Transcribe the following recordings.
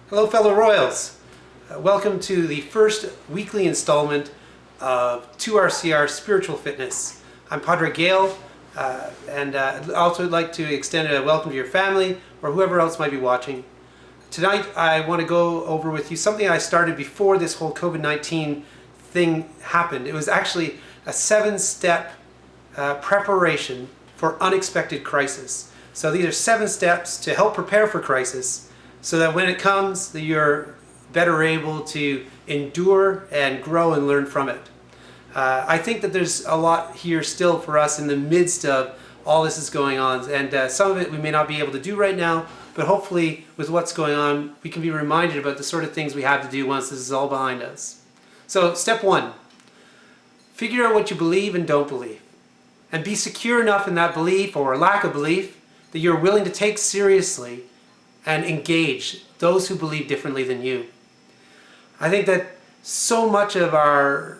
Hello fellow Royals, welcome to the first weekly installment of 2RCR Spiritual Fitness. I'm Padre Gale and I'd also like to extend a welcome to your family or whoever else might be watching. Tonight I want to go over with you something I started before this whole COVID-19 thing happened. It was actually a 7-step preparation for unexpected crisis. So these are 7 steps to help prepare for crisis, so that when it comes, that you're better able to endure and grow and learn from it. I think that there's a lot here still for us in the midst of all this is going on, and some of it we may not be able to do right now, but hopefully with what's going on, we can be reminded about the sort of things we have to do once this is all behind us. So step 1, figure out what you believe and don't believe, and be secure enough in that belief or lack of belief that you're willing to take seriously and engage those who believe differently than you. I think that so much of our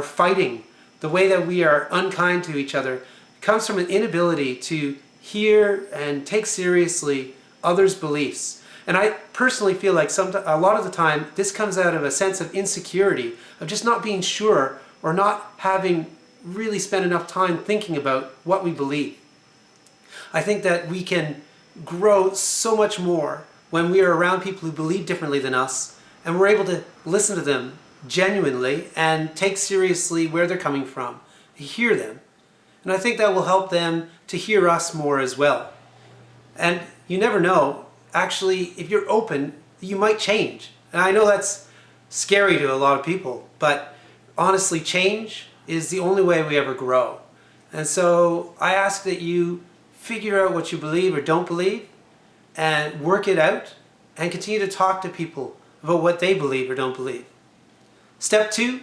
fighting, the way that we are unkind to each other, comes from an inability to hear and take seriously others' beliefs. And I personally feel like a lot of the time this comes out of a sense of insecurity, of just not being sure or not having really spent enough time thinking about what we believe. I think that we can grow so much more when we are around people who believe differently than us, and we're able to listen to them genuinely and take seriously where they're coming from, hear them. And I think that will help them to hear us more as well. And you never know, actually, if you're open, you might change. And I know that's scary to a lot of people, but honestly, change is the only way we ever grow. And so I ask that you figure out what you believe or don't believe and work it out and continue to talk to people about what they believe or don't believe. Step 2,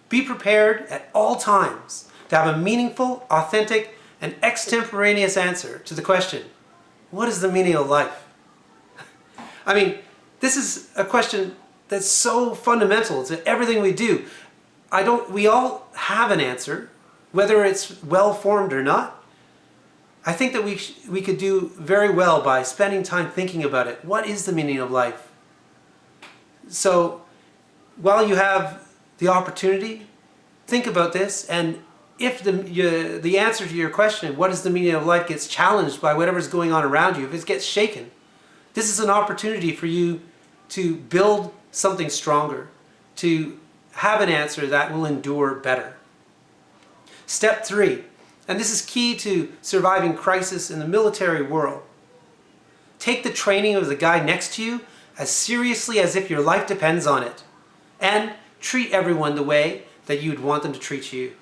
be prepared at all times to have a meaningful, authentic, and extemporaneous answer to the question, what is the meaning of life? I mean, this is a question that's so fundamental to everything we do. We all have an answer, whether it's well-formed or not. I think that we could do very well by spending time thinking about it. What is the meaning of life? So while you have the opportunity, think about this, and if the answer to your question, what is the meaning of life, gets challenged by whatever's going on around you, if it gets shaken, this is an opportunity for you to build something stronger, to have an answer that will endure better. Step 3. And this is key to surviving crisis in the military world. Take the training of the guy next to you as seriously as if your life depends on it, and treat everyone the way that you'd want them to treat you.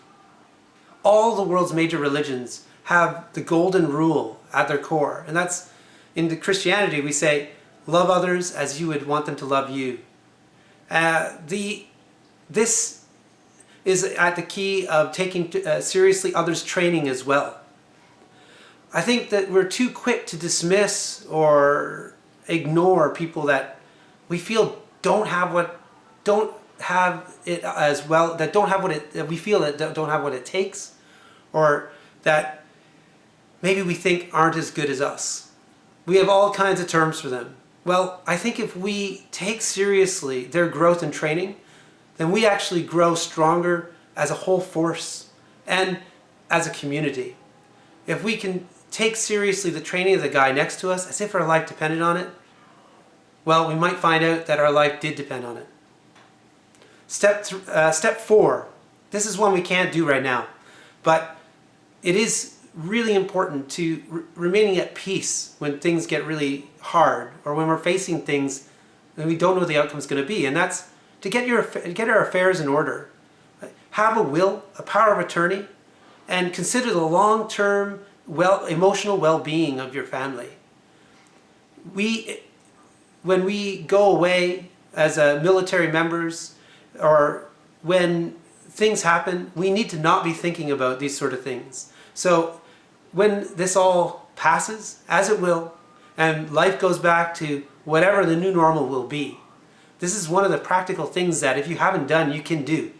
All the world's major religions have the golden rule at their core, and that's, in the Christianity we say, love others as you would want them to love you. This is at the key of taking seriously others' training as well. I think that we're too quick to dismiss or ignore people that we feel don't have it as well, that don't have that we feel that don't have what it takes, or that maybe we think aren't as good as us. We have all kinds of terms for them. Well, I think if we take seriously their growth and training, then we actually grow stronger as a whole force and as a community. If we can take seriously the training of the guy next to us as if our life depended on it, well, we might find out that our life did depend on it. Step 4. This is one we can't do right now, but it is really important to remaining at peace when things get really hard, or when we're facing things and we don't know what the outcome is going to be, and that's to get our affairs in order. Have a will, a power of attorney, and consider the long-term emotional well-being of your family. When we go away as military members, or when things happen, we need to not be thinking about these sort of things. So when this all passes, as it will, and life goes back to whatever the new normal will be, this is one of the practical things that if you haven't done, you can do.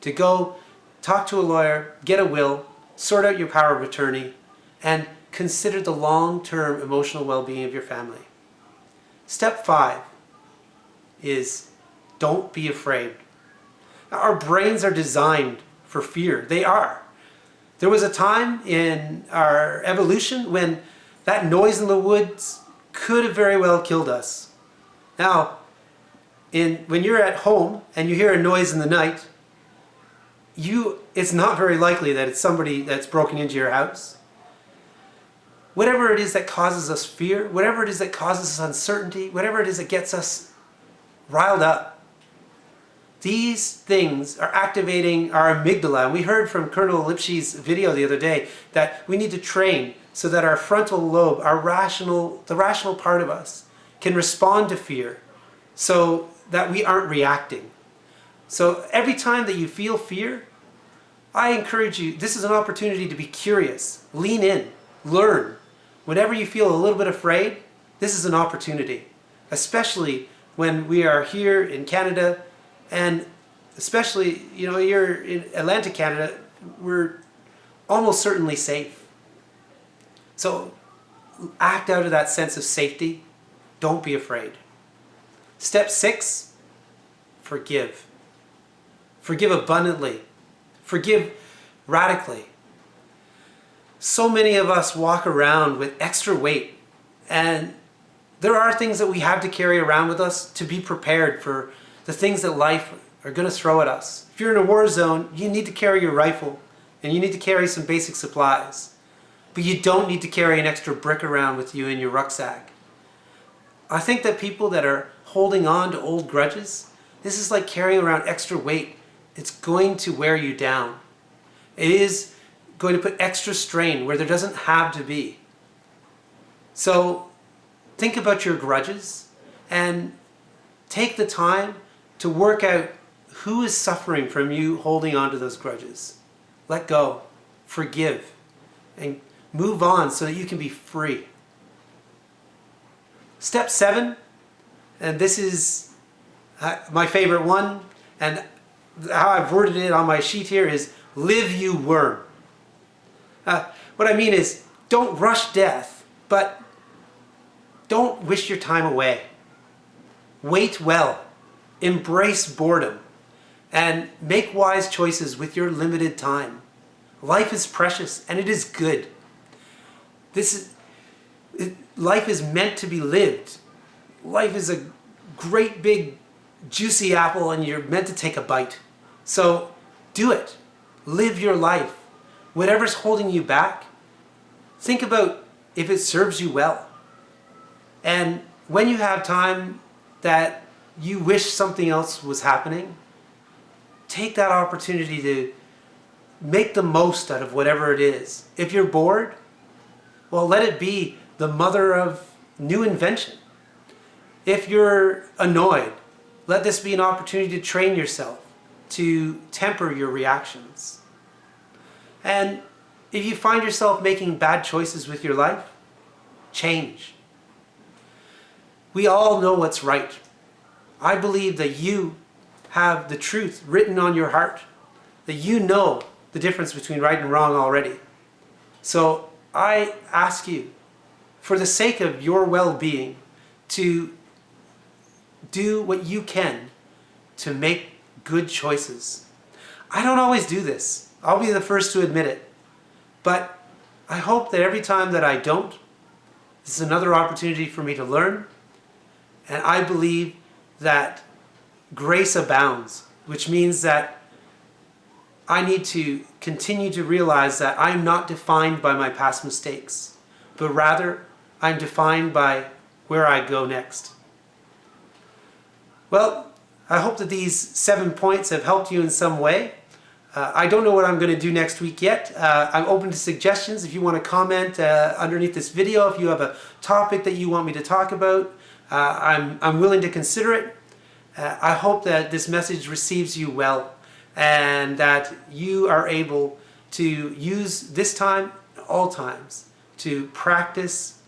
To go talk to a lawyer, get a will, sort out your power of attorney, and consider the long-term emotional well-being of your family. Step 5 is don't be afraid. Our brains are designed for fear. They are. There was a time in our evolution when that noise in the woods could have very well killed us. Now, when you're at home and you hear a noise in the night, it's not very likely that it's somebody that's broken into your house. Whatever it is that causes us fear, whatever it is that causes us uncertainty, whatever it is that gets us riled up, these things are activating our amygdala. And we heard from Colonel Lipsky's video the other day that we need to train so that our frontal lobe, the rational part of us, can respond to fear so that we aren't reacting. So every time that you feel fear, I encourage you, this is an opportunity to be curious, lean in, learn. Whenever you feel a little bit afraid, this is an opportunity, especially when we are here in Canada, and especially, you're in Atlantic Canada, we're almost certainly safe. So act out of that sense of safety. Don't be afraid. Step 6, forgive. Forgive abundantly. Forgive radically. So many of us walk around with extra weight, and there are things that we have to carry around with us to be prepared for the things that life are going to throw at us. If you're in a war zone, you need to carry your rifle and you need to carry some basic supplies, but you don't need to carry an extra brick around with you in your rucksack. I think that people that are holding on to old grudges, this is like carrying around extra weight. It's going to wear you down. It is going to put extra strain where there doesn't have to be. So think about your grudges and take the time to work out who is suffering from you holding on to those grudges. Let go, forgive, and move on so that you can be free. Step 7, and this is my favorite one, and how I've worded it on my sheet here is, live you worm. What I mean is, don't rush death, but don't wish your time away. Wait well, embrace boredom, and make wise choices with your limited time. Life is precious and it is good. Life is meant to be lived. Life is a great big juicy apple and you're meant to take a bite. So do it. Live your life. Whatever's holding you back, think about if it serves you well. And when you have time that you wish something else was happening, take that opportunity to make the most out of whatever it is. If you're bored, well, let it be the mother of new invention. If you're annoyed, let this be an opportunity to train yourself to temper your reactions. And if you find yourself making bad choices with your life, change. We all know what's right. I believe that you have the truth written on your heart, that you know the difference between right and wrong already. So I ask you, for the sake of your well-being, to do what you can to make good choices. I don't always do this. I'll be the first to admit it. But I hope that every time that I don't, this is another opportunity for me to learn. And I believe that grace abounds, which means that I need to continue to realize that I'm not defined by my past mistakes, but rather I'm defined by where I go next. Well, I hope that these 7 points have helped you in some way. I don't know what I'm going to do next week yet. I'm open to suggestions. If you want to comment underneath this video, if you have a topic that you want me to talk about, I'm willing to consider it. I hope that this message receives you well and that you are able to use this time, all times, to practice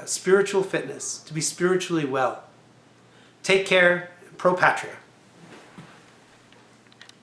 spiritual fitness, to be spiritually well. Take care. Pro Patria.